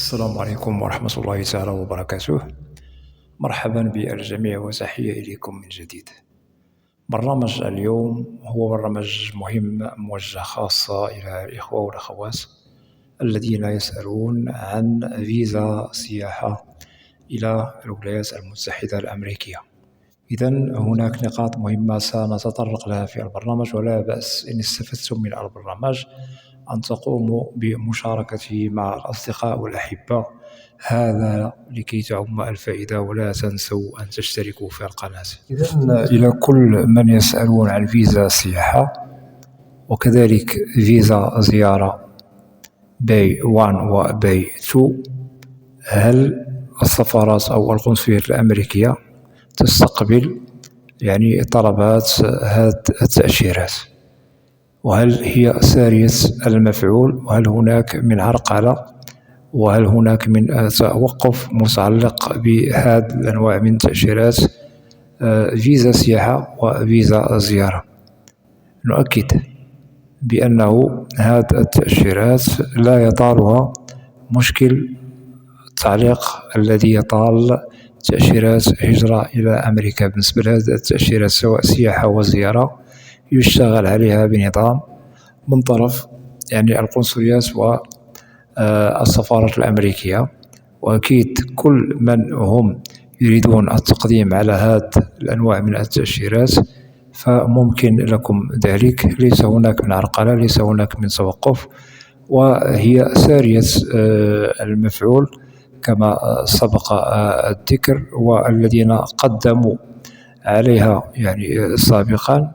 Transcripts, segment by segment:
السلام عليكم ورحمة الله تعالى وبركاته. مرحبا بالجميع وتحية إليكم من جديد. برنامج اليوم هو برنامج مهم موجه خاصة إلى الإخوة والأخوات الذين يسألون عن فيزا سياحة إلى الولايات المتحدة الأمريكية. إذن هناك نقاط مهمة سنتطرق لها في البرنامج، ولا بأس إن استفدتم من البرنامج أن تقوموا بمشاركته مع الأصدقاء والأحبة، هذا لكي تعم الفائدة. ولا تنسوا أن تشتركوا في القناة. إذن إلى كل من يسألون عن فيزا سياحة وكذلك فيزا زيارة باي 1 وباي 2، هل السفارات أو القنصليات الأمريكية تستقبل طلبات هذه التأشيرات؟ وهل هي سارية المفعول؟ وهل هناك من عرقلة؟ وهل هناك من توقف متعلق بهذه الأنواع من التأشيرات، فيزا سياحة وفيزا زيارة؟ نؤكد بأنه هذه التأشيرات لا يطالها مشكل التعليق الذي يطال تأشيرات هجرة إلى أمريكا. بالنسبة لهذه التأشيرات سواء سياحة وزيارة يشتغل عليها بنظام من طرف القنصليات والسفارات الأمريكية، وأكيد كل من هم يريدون التقديم على هذه الأنواع من التأشيرات فممكن لكم ذلك. ليس هناك من عرقلة، ليس هناك من توقف، وهي سارية المفعول كما سبق الذكر. والذين قدموا عليها سابقا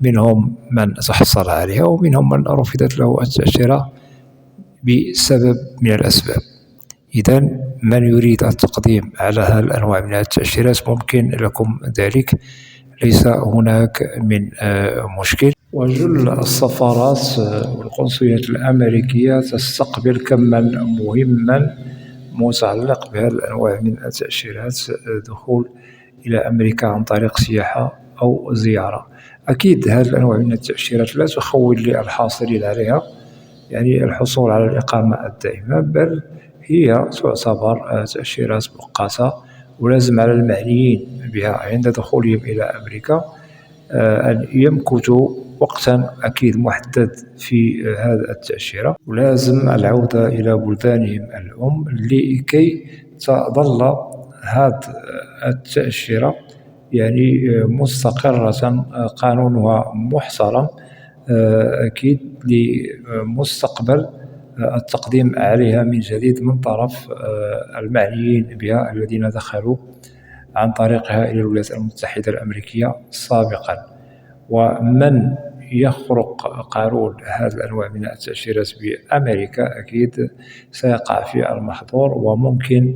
منهم من تحصل عليها ومنهم من رفضت له التأشيرة بسبب من الأسباب. إذن من يريد التقديم على هذه الأنواع من التأشيرات ممكن لكم ذلك، ليس هناك من مشكل. وجل السفارات والقنصليات الأمريكية تستقبل كما مهما متعلق بهذه الأنواع من التأشيرات دخول إلى أمريكا عن طريق سياحة أو زيارة. أكيد هذه الأنواع من التأشيرات لا تخول للحاصلين عليها الحصول على الإقامة الدائمة، بل هي تعتبر تأشيرات مؤقتة، ولازم على المعنيين بها عند دخولهم إلى أمريكا أن يمكثوا وقتا أكيد محدد في هذه التأشيرة، ولازم العودة إلى بلدانهم الأم لكي تظل هذه التأشيرة مستقرة، قانونها محترم أكيد لمستقبل التقديم عليها من جديد من طرف المعنيين بها الذين دخلوا عن طريقها إلى الولايات المتحدة الأمريكية سابقا. ومن يخرق قانون هذه الأنواع من التأشيرات بأمريكا أكيد سيقع في المحظور، وممكن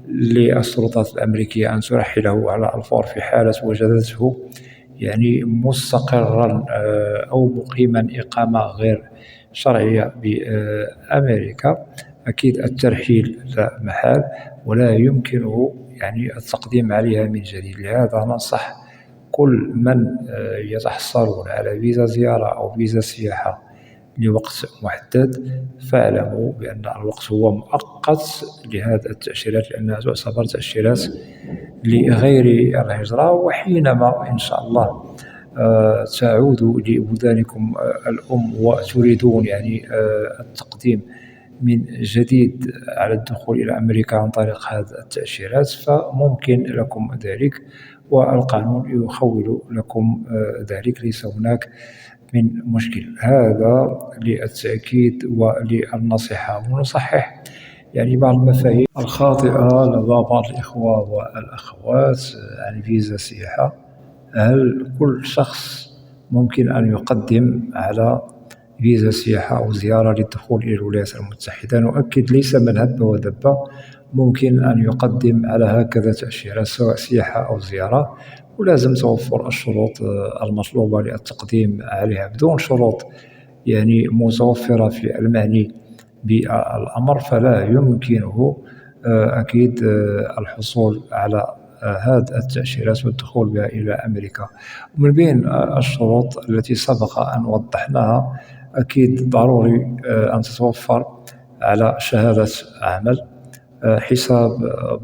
للسلطات الأمريكية أن ترحله على الفور في حالة وجدته مستقرا أو مقيما إقامة غير شرعية بأمريكا. أكيد الترحيل لا محال، ولا يمكنه التقديم عليها من جديد. لهذا ننصح كل من يتحصلون على فيزا زيارة أو فيزا سياحة لوقت محدد فاعلموا بأن الوقت هو مؤقت لهذه التأشيرات، لأنها تعتبر تأشيرات لغير الهجرة. وحينما إن شاء الله تعودوا لبلدانكم الأم وتريدون التقديم من جديد على الدخول إلى أمريكا عن طريق هذه التأشيرات فممكن لكم ذلك، والقانون يخول لكم ذلك، ليس هناك من مشكل. هذا للتأكيد وللنصيحة، ونصحح بعض المفاهيم الخاطئة لدى بعض الإخوة والأخوات عن فيزا سياحة. هل كل شخص ممكن أن يقدم على فيزا سياحة أو زيارة للدخول إلى الولايات المتحدة؟ نؤكد ليس من هب ودب ممكن أن يقدم على هكذا تأشيرات سواء سياحة أو زيارة، ولازم توفر الشروط المطلوبة للتقديم عليها. بدون شروط متوفرة في المعني بالأمر فلا يمكنه أكيد الحصول على هذه التأشيرات والدخول بها إلى أمريكا. ومن بين الشروط التي سبق أن وضحناها أكيد ضروري أن تتوفر على شهادة عمل حساب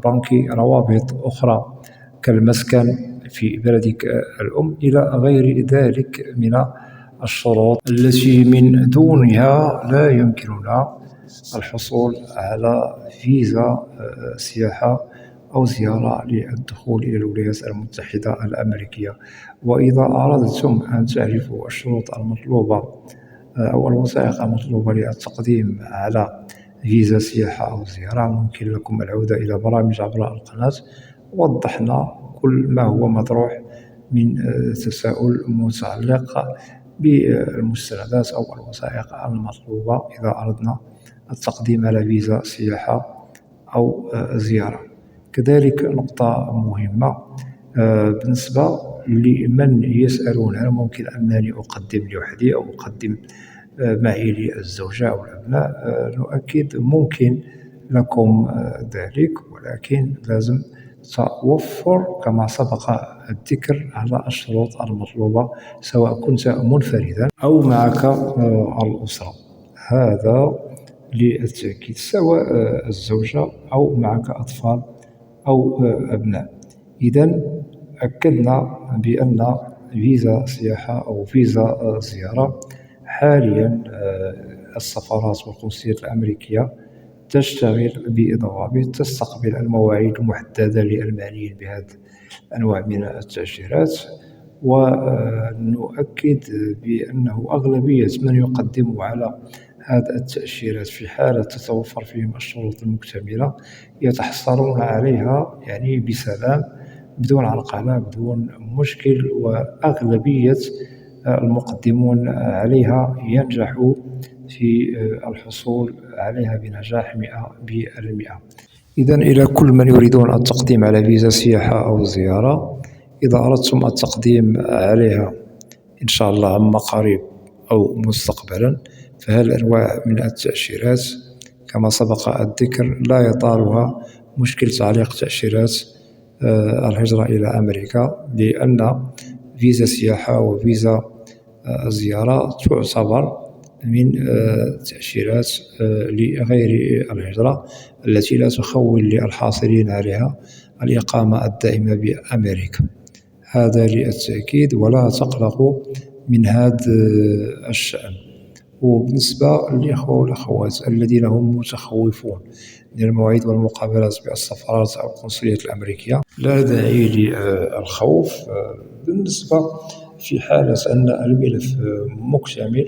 بنكي، روابط أخرى كالمسكن في بلدك الأم إلى غير ذلك من الشروط التي من دونها لا يمكننا الحصول على فيزا سياحة أو زيارة للدخول إلى الولايات المتحدة الأمريكية. وإذا أردتم أن تعرفوا الشروط المطلوبة أو الوثائق المطلوبة للتقديم على فيزا سياحة أو زيارة، ممكن لكم العودة إلى برامج عبر القناة. وضحنا كل ما هو مطروح من تساؤل متعلق بالمستندات أو الوثائق المطلوبة إذا أردنا التقديم على فيزا سياحة أو زيارة. كذلك نقطة مهمة بالنسبة لمن يسألون هل ممكن أنني أقدم لوحدي أو أقدم معي الزوجة أو الأبناء، نؤكد ممكن لكم ذلك، ولكن لازم توفر كما سبق الذكر على الشروط المطلوبة سواء كنت منفردا أو معك الأسرة. هذا للتأكيد، سواء الزوجة أو معك أطفال أو أبناء. إذن أكدنا بأن فيزا سياحة أو فيزا زيارة حاليا السفارات والقنصليات الأمريكية تشتغل بضوابط تستقبل المواعيد المحددة للمعنيين بهذه الأنواع من التأشيرات. ونؤكد بأنه أغلبية من يقدم على هذه التأشيرات في حالة تتوفر فيهم الشروط المكتملة يتحصلون عليها يعني بسلام، بدون عرقلة، بدون مشكل. وأغلبية المقدمون عليها ينجحوا في الحصول عليها بنجاح 100%. إذن إلى كل من يريدون التقديم على فيزا سياحة أو زيارة، إذا أردتم التقديم عليها إن شاء الله عما قريب أو مستقبلا، فهذه الأنواع من التأشيرات كما سبق الذكر لا يطالها مشكل تعليق تأشيرات الهجرة إلى أمريكا، لأن فيزا سياحة وفيزا زيارة تعتبر من تأشيرات لغير الهجرة التي لا تخول للحاصلين عليها الإقامة الدائمة بأمريكا. هذا للتأكيد، ولا تقلقوا من هذا الشأن. وبالنسبة للإخوة والأخوات الذين هم متخوفون من المواعيد والمقابلات بالسفارات أو القنصليات الأمريكية، لا داعي للخوف. بالنسبة في حالة أن الملف مكتمل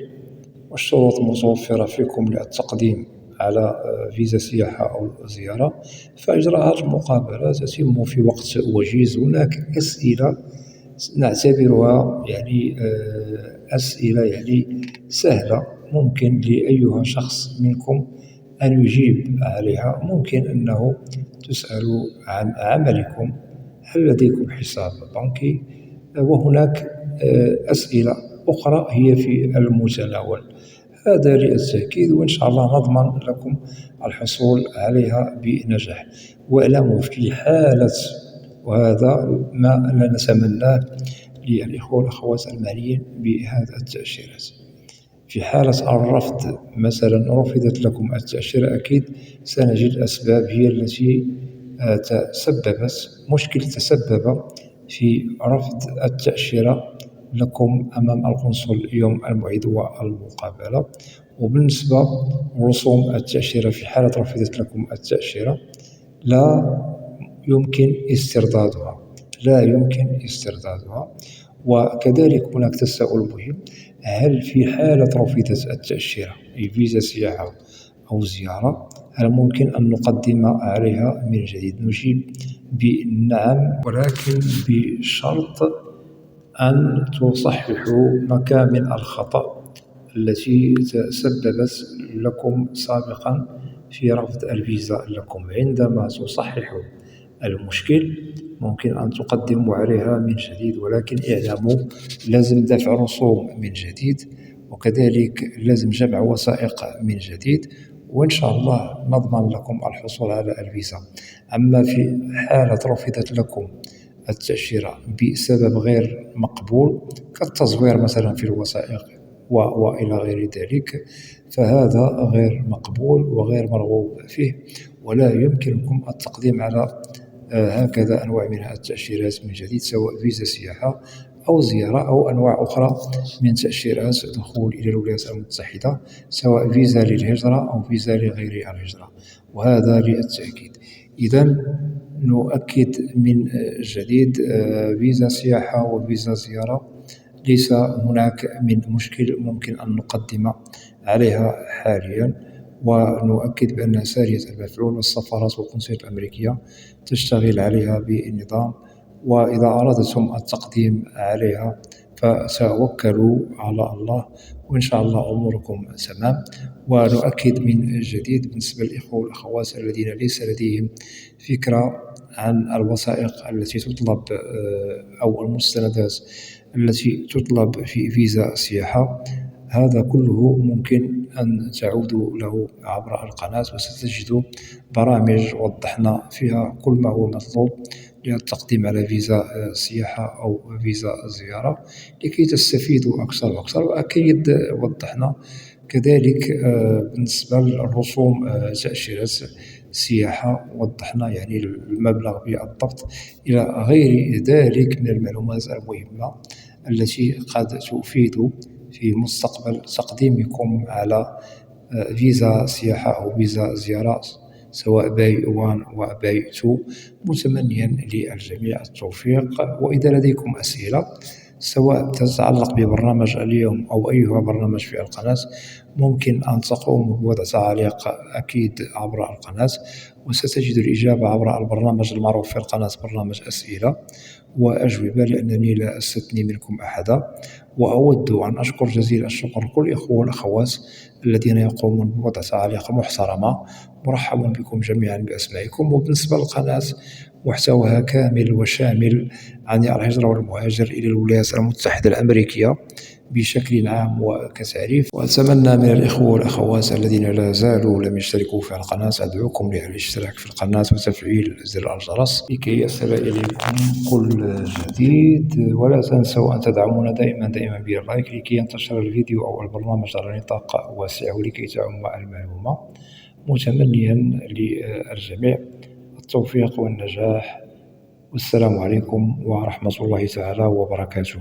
والشروط متوفرة فيكم للتقديم على فيزا سياحة أو زيارة، فإجراءات المقابلة تتم في وقت وجيز. هناك أسئلة نعتبرها يعني أسئلة يعني سهلة، ممكن لأيها شخص منكم أن يجيب عليها. ممكن أنه تسألوا عن عملكم، هل لديكم حساب بنكي؟ وهناك أسئلة أخرى هي في المتناول. هذا للتأكيد، وإن شاء الله نضمن لكم الحصول عليها بنجاح. واعلموا في حالة، وهذا ما لا نتمناه للإخوة والأخوات المعنيين بهذه التأشيرات، في حالة الرفض مثلا رفضت لكم التأشيرة، أكيد سنجد أسباب هي التي تسبب في رفض التأشيرة لكم أمام القنصل يوم الموعد والمقابلة. وبالنسبة لرسوم التأشيرة، في حالة رفضت لكم التأشيرة لا يمكن استردادها. وكذلك هناك تساؤل مهم، هل في حالة رفضت التأشيرة أي فيزا سياحة أو زيارة هل ممكن أن نقدم عليها من جديد؟ نجيب بنعم، ولكن بشرط أن تصححوا مكامن الخطأ التي تسببت لكم سابقا في رفض الفيزا لكم. عندما تصححوا المشكل ممكن أن تقدموا عليها من جديد، ولكن اعلموا لازم دفع رسوم من جديد، وكذلك لازم جمع وثائق من جديد، وإن شاء الله نضمن لكم الحصول على الفيزا. أما في حالة رفضت لكم التأشيرة بسبب غير مقبول كالتزوير مثلا في الوثائق وإلى غير ذلك، فهذا غير مقبول وغير مرغوب فيه، ولا يمكنكم التقديم على هكذا أنواع من التأشيرات من جديد، سواء فيزا سياحة أو زيارة أو أنواع أخرى من تأشيرات دخول إلى الولايات المتحدة، سواء فيزا للهجرة أو فيزا لغير الهجرة، وهذا للتأكيد. إذا نؤكد من جديد، فيزا سياحة وفيزا زيارة ليس هناك من مشكل ممكن أن نقدم عليها حاليا، ونؤكد بأنها سارية المفعول، والسفارات والقنصليات الأمريكية تشتغل عليها بنظام، وإذا أردتم التقديم عليها فتوكلوا على الله، وإن شاء الله أموركم تمام. ونؤكد من جديد بالنسبة للإخوة والأخوات الذين ليس لديهم فكرة عن الوثائق التي تطلب أو المستندات التي تطلب في فيزا السياحة، هذا كله ممكن أن تعودوا له عبر القناة، وستجدوا برامج وضحنا فيها كل ما هو مطلوب للتقديم على فيزا سياحة أو فيزا زيارة لكي تستفيدوا أكثر وأكثر. وأكيد وضحنا كذلك بالنسبة للرسوم تأشيرة السياحة، وضحنا يعني المبلغ بالضبط إلى غير ذلك من المعلومات المهمة التي قد تفيد في مستقبل تقديمكم على فيزا سياحة أو فيزا زيارة، سواء باي 1 وباي 2. متمنيا للجميع التوفيق، وإذا لديكم أسئلة سواء تتعلق ببرنامج اليوم أو أي برنامج في القناة، ممكن أن تقوموا بوضع تعليق أكيد عبر القناة، وستجد الإجابة عبر البرنامج المعروف في القناة، برنامج أسئلة وأجوبة، لأنني لا أستثني منكم أحدا. وأود أن أشكر جزيل الشكر كل الإخوة والأخوات الذين يقومون بوضع تعليق محترمة. مرحبا بكم جميعا بأسمائكم. وبالنسبة للقناة، محتواها كامل وشامل عن الهجرة والمهاجر إلى الولايات المتحدة الأمريكية بشكل عام وكتعريف. وأتمنى من الإخوة والأخوات الذين لا زالوا لم يشتركوا في القناة، أدعوكم للاشتراك في القناة وتفعيل زر الجرس لكي يصل إليكم كل جديد. ولا تنسوا أن تدعمونا دائما باللايك لكي ينتشر الفيديو أو البرنامج على نطاق واسع ولكي تعم المعلومة. متمنيا للجميع التوفيق والنجاح، والسلام عليكم ورحمة الله تعالى وبركاته.